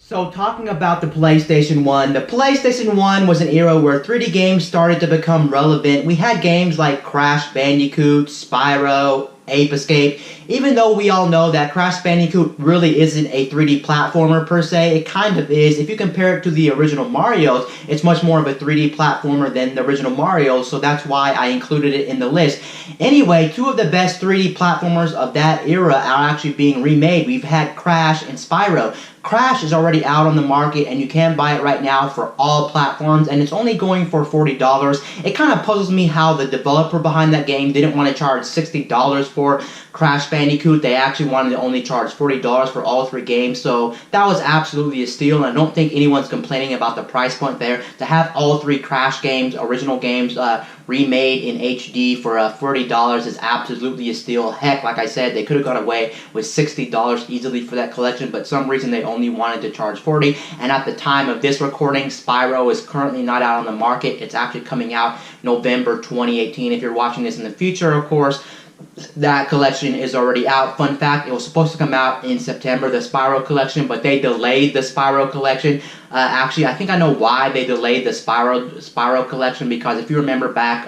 So talking about the PlayStation 1 was an era where 3D games started to become relevant. We had games like Crash Bandicoot, Spyro, Ape Escape. Even though we all know that Crash Bandicoot really isn't a 3D platformer per se, it kind of is. If you compare it to the original Marios, it's much more of a 3D platformer than the original Mario, so that's why I included it in the list. Anyway, two of the best 3D platformers of that era are actually being remade. We've had Crash and Spyro. Crash is already out on the market and you can buy it right now for all platforms and it's only going for $40. It kind of puzzles me how the developer behind that game didn't want to charge $60 for Crash Bandicoot. They actually wanted to only charge $40 for all three games, so that was absolutely a steal, and I don't think anyone's complaining about the price point there. To have all three Crash games, original games, remade in HD for $40 is absolutely a steal. Heck, like I said, they could have got away with $60 easily for that collection, but some reason they only wanted to charge $40. And at the time of this recording, Spyro is currently not out on the market. It's actually coming out November 2018. If you're watching this in the future, of course, that collection is already out. Fun fact, it was supposed to come out in September, the Spyro collection, but they delayed the Spyro collection. Actually, I think I know why they delayed the Spyro collection, because if you remember back,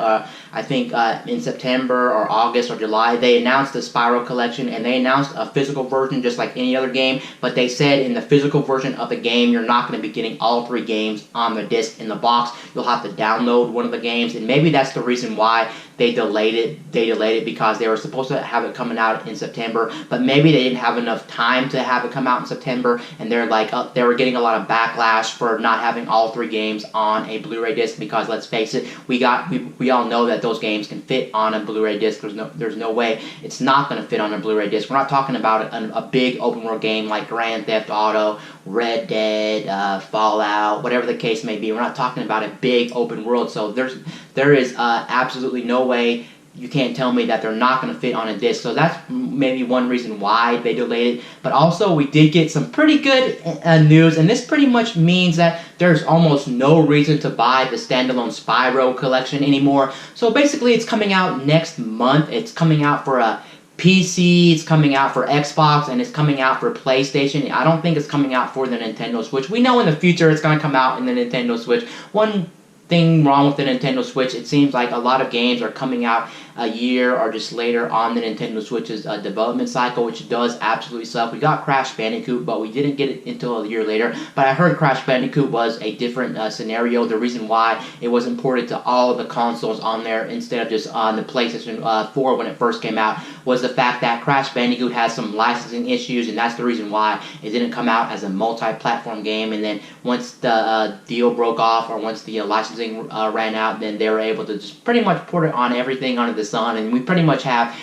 I think in September or August or July, they announced the Spyro collection, and they announced a physical version just like any other game, but they said in the physical version of the game, you're not going to be getting all three games on the disc in the box. You'll have to download one of the games, and maybe that's the reason why they delayed it. They delayed it because they were supposed to have it coming out in September, but maybe they didn't have enough time to have it come out in September, and they're like, they were getting a lot of backlash for not having all three games on a Blu-ray disc, because let's face it, we all know that those games can fit on a Blu-ray disc. There's no way it's not going to fit on a Blu-ray disc. We're not talking about a big open world game like Grand Theft Auto, Red Dead, Fallout, whatever the case may be. We're not talking about a big open world, so there is absolutely no way you can't tell me that they're not going to fit on a disc. So that's maybe one reason why they delayed it. But also, we did get some pretty good news, and this pretty much means that there's almost no reason to buy the standalone Spyro collection anymore. So basically, it's coming out next month. It's coming out for a PC, it's coming out for Xbox, and it's coming out for PlayStation. I don't think it's coming out for the Nintendo Switch. We know in the future it's going to come out in the Nintendo Switch. One thing wrong with the Nintendo Switch, it seems like a lot of games are coming out a year or just later on the Nintendo Switch's development cycle, which does absolutely suck. We got Crash Bandicoot, but we didn't get it until a year later. But I heard Crash Bandicoot was a different scenario. The reason why it wasn't ported to all of the consoles on there instead of just on the PlayStation 4 when it first came out was the fact that Crash Bandicoot has some licensing issues, and that's the reason why it didn't come out as a multi-platform game. And then once the deal broke off, or once the licensing ran out, then they were able to just pretty much port it on everything under the sun, and we pretty much have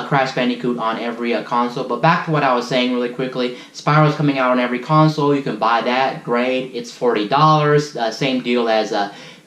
Crash Bandicoot on every console. But back to what I was saying really quickly, Spyro's coming out on every console. You can buy that, great. It's $40. Same deal as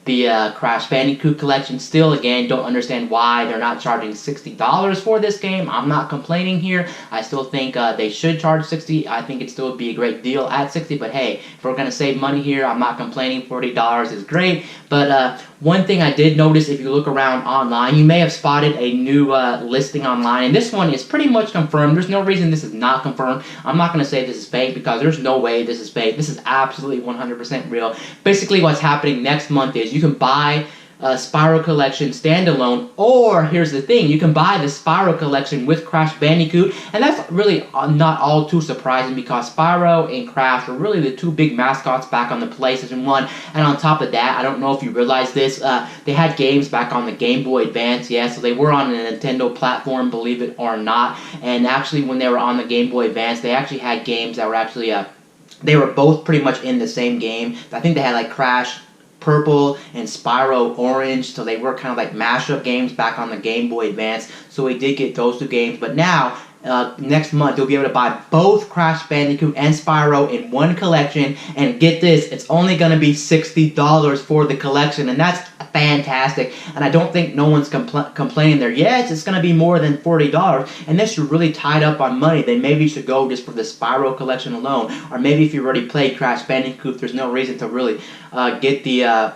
the Crash Bandicoot collection. Still, again, don't understand why they're not charging $60 for this game. I'm not complaining here. I still think they should charge $60. I think it still would be a great deal at $60, but hey, if we're going to save money here, I'm not complaining. $40 is great. But one thing I did notice, if you look around online, you may have spotted a new listing online, and this one is pretty much confirmed. There's no reason this is not confirmed. I'm not going to say this is fake, because there's no way this is fake. This is absolutely 100% real. Basically, what's happening next month is you can buy Spyro Collection standalone, or here's the thing, you can buy the Spyro Collection with Crash Bandicoot, and that's really not all too surprising, because Spyro and Crash are really the two big mascots back on the PlayStation 1, and on top of that, I don't know if you realize this, they had games back on the Game Boy Advance, yeah, so they were on a Nintendo platform, believe it or not, and actually when they were on the Game Boy Advance, they actually had games that were actually, they were both pretty much in the same game. I think they had like Crash Purple and Spyro Orange, so they were kind of like mashup games back on the Game Boy Advance, so we did get those two games. But now, next month, you'll be able to buy both Crash Bandicoot and Spyro in one collection, and get this, it's only going to be $60 for the collection, and that's fantastic, and I don't think no one's complaining there. Yes, it's going to be more than $40, and if you're really tied up on money, then maybe you should go just for the Spyro collection alone, or maybe if you already played Crash Bandicoot, there's no reason to really get the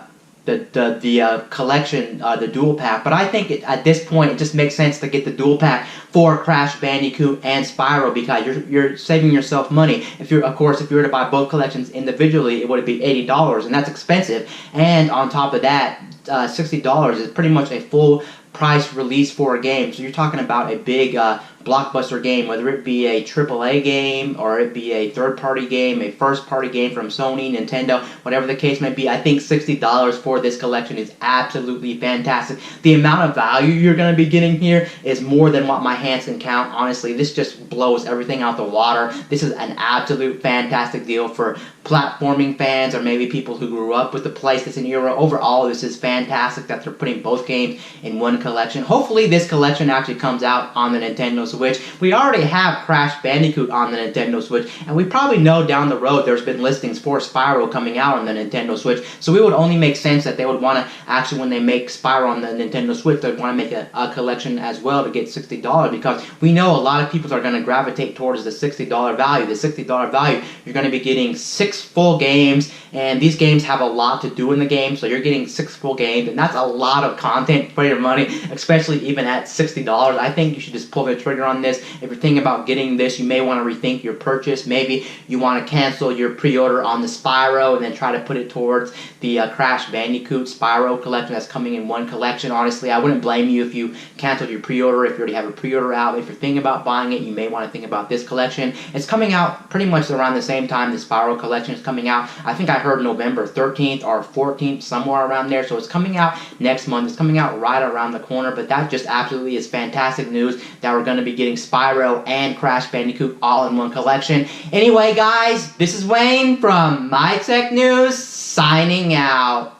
the collection, the dual pack. But I think at this point it just makes sense to get the dual pack for Crash Bandicoot and Spyro, because you're saving yourself money. If you're to buy both collections individually, it would be $80, and that's expensive. And on top of that, $60 is pretty much a full price release for a game. So you're talking about a big blockbuster game, whether it be a AAA game or it be a third-party game, a first-party game from Sony, Nintendo, whatever the case may be. I think $60 for this collection is absolutely fantastic. The amount of value you're going to be getting here is more than what my hands can count. Honestly, this just blows everything out the water. This is an absolute fantastic deal for platforming fans, or maybe people who grew up with the PlayStation era. Overall, this is fantastic that they're putting both games in one collection. Hopefully this collection actually comes out on the Nintendo Switch. We already have Crash Bandicoot on the Nintendo Switch, and we probably know down the road there's been listings for Spyro coming out on the Nintendo Switch, so it would only make sense that they would want to actually, when they make Spyro on the Nintendo Switch, they'd want to make a collection as well to get $60, because we know a lot of people are going to gravitate towards the $60 value. The $60 value, you're going to be getting 6 full games, and these games have a lot to do in the game, so you're getting 6 full games, and that's a lot of content for your money, especially even at $60. I think you should just pull the trigger on this. If you're thinking about getting this, you may want to rethink your purchase. Maybe you want to cancel your pre-order on the Spyro and then try to put it towards the Crash Bandicoot Spyro collection that's coming in one collection. Honestly, I wouldn't blame you if you canceled your pre-order, if you already have a pre-order out. If you're thinking about buying it, you may want to think about this collection. It's coming out pretty much around the same time the Spyro collection is coming out. I think I heard November 13th or 14th, somewhere around there. So it's coming out next month. It's coming out right around the corner, but that just absolutely is fantastic news that we're going to be getting Spyro and Crash Bandicoot all in one collection. Anyway, guys, this is Wayne from My Tech News, signing out.